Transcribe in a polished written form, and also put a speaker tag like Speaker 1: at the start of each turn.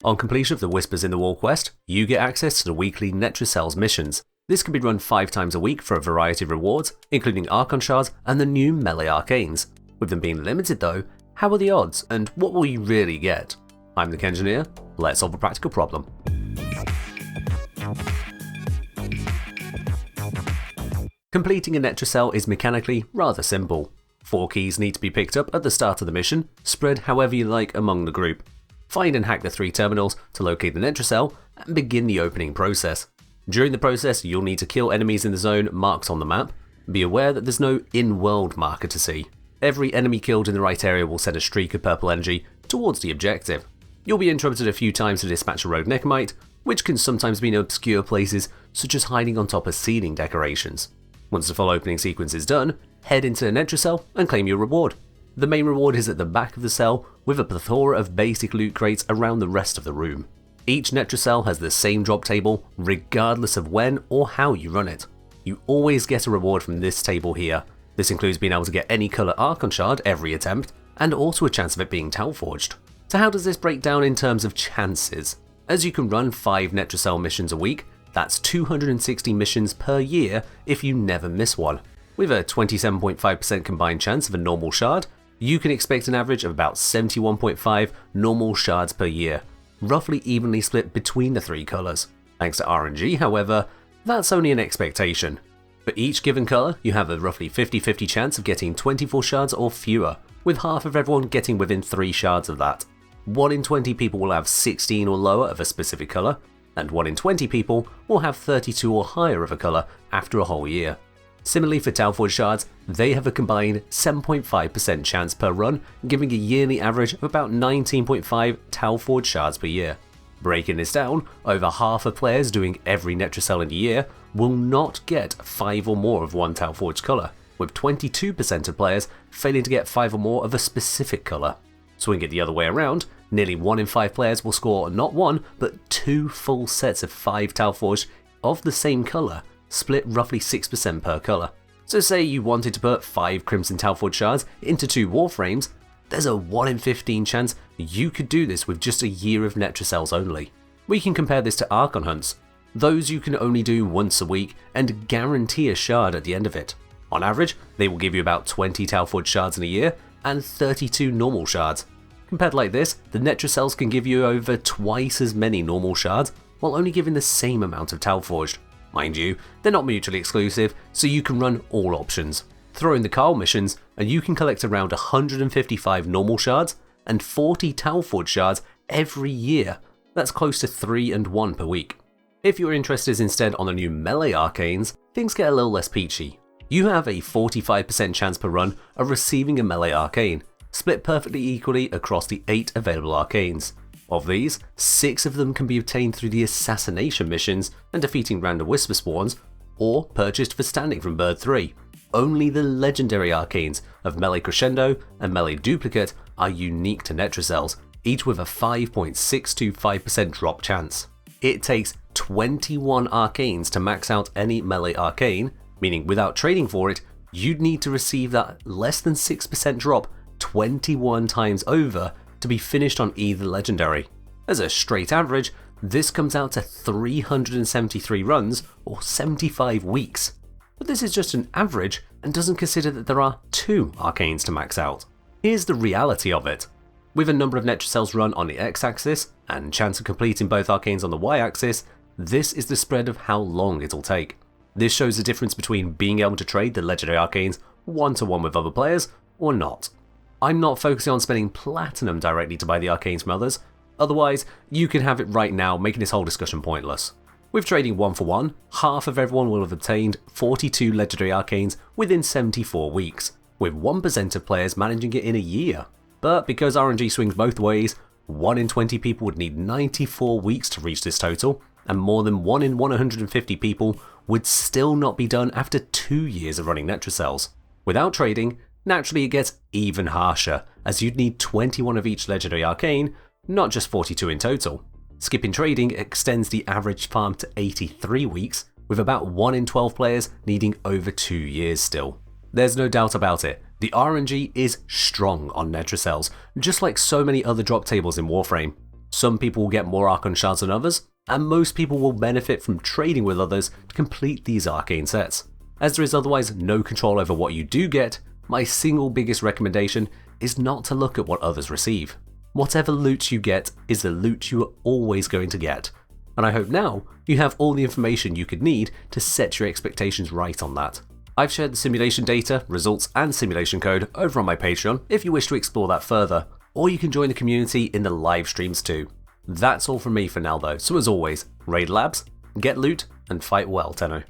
Speaker 1: On completion of the Whispers in the Wall quest, you get access to the weekly Netracells missions. This can be run 5 times a week for a variety of rewards, including Archon Shards and the new melee arcanes. With them being limited though, how are the odds and what will you really get? I'm the Engineer, let's solve a practical problem. Completing a Netracell is mechanically rather simple. 4 keys need to be picked up at the start of the mission, spread however you like among the group. Find and hack the 3 terminals to locate the Netracell and begin the opening process. During the process, you'll need to kill enemies in the zone marked on the map. Be aware that there's no in-world marker to see. Every enemy killed in the right area will send a streak of purple energy towards the objective. You'll be interrupted a few times to dispatch a rogue Necromite, which can sometimes be in obscure places such as hiding on top of ceiling decorations. Once the full opening sequence is done, head into the Netracell and claim your reward. The main reward is at the back of the cell with a plethora of basic loot crates around the rest of the room. Each Netracell has the same drop table regardless of when or how you run it. You always get a reward from this table here. This includes being able to get any colour Archon Shard every attempt, and also a chance of it being Talforged. So how does this break down in terms of chances? As you can run 5 Netracell missions a week, that's 260 missions per year if you never miss one. With a 27.5% combined chance of a normal shard, you can expect an average of about 71.5 normal shards per year, roughly evenly split between the 3 colours. Thanks to RNG, however, that's only an expectation. For each given colour, you have a roughly 50-50 chance of getting 24 shards or fewer, with half of everyone getting within 3 shards of that. 1 in 20 people will have 16 or lower of a specific colour, and 1 in 20 people will have 32 or higher of a colour after a whole year. Similarly for Talforged shards, they have a combined 7.5% chance per run, giving a yearly average of about 19.5 Talforged shards per year. Breaking this down, over half of players doing every Netracell in a year will not get 5 or more of one Talforged colour, with 22% of players failing to get 5 or more of a specific colour. Swing it the other way around, nearly 1 in 5 players will score not 1 but 2 full sets of 5 Talforged of the same colour, split roughly 6% per colour. So say you wanted to put 5 Crimson Talforged shards into 2 Warframes, there's a 1 in 15 chance you could do this with just a year of Netracells only. We can compare this to Archon hunts. Those you can only do once a week and guarantee a shard at the end of it. On average, they will give you about 20 Talforged shards in a year and 32 normal shards. Compared like this, the Netracells can give you over twice as many normal shards while only giving the same amount of Talforged. Mind you, they're not mutually exclusive, so you can run all options. Throw in the Carl missions, and you can collect around 155 normal shards and 40 Talforged shards every year. That's close to 3 and 1 per week. If you're interested instead on the new melee arcanes, things get a little less peachy. You have a 45% chance per run of receiving a melee arcane, split perfectly equally across the 8 available arcanes. Of these, 6 of them can be obtained through the assassination missions and defeating random whisper spawns, or purchased for standing from Bird 3. Only the legendary arcanes of Melee Crescendo and Melee Duplicate are unique to Netracells, each with a 5.625% drop chance. It takes 21 arcanes to max out any melee arcane, meaning without trading for it, you'd need to receive that less than 6% drop 21 times over to be finished on either legendary. As a straight average, this comes out to 373 runs or 75 weeks. But this is just an average and doesn't consider that there are 2 arcanes to max out. Here's the reality of it. With a number of Netracells run on the x-axis and chance of completing both arcanes on the y-axis, this is the spread of how long it'll take. This shows the difference between being able to trade the legendary arcanes 1-to-1 with other players or not. I'm not focusing on spending platinum directly to buy the arcanes from others, otherwise you can have it right now, making this whole discussion pointless. With trading 1-for-1, half of everyone will have obtained 42 legendary arcanes within 74 weeks, with 1% of players managing it in a year. But because RNG swings both ways, 1 in 20 people would need 94 weeks to reach this total, and more than 1 in 150 people would still not be done after 2 years of running Netracells. Without trading, naturally it gets even harsher, as you'd need 21 of each legendary arcane, not just 42 in total. Skipping trading extends the average farm to 83 weeks, with about 1 in 12 players needing over 2 years still. There's no doubt about it, the RNG is strong on Netracells, just like so many other drop tables in Warframe. Some people will get more Archon shards than others, and most people will benefit from trading with others to complete these arcane sets. As there is otherwise no control over what you do get, my single biggest recommendation is not to look at what others receive. Whatever loot you get is the loot you are always going to get, and I hope now you have all the information you could need to set your expectations right on that. I've shared the simulation data, results and simulation code over on my Patreon if you wish to explore that further, or you can join the community in the live streams too. That's all from me for now though, so as always, raid labs, get loot, and fight well, Tenno.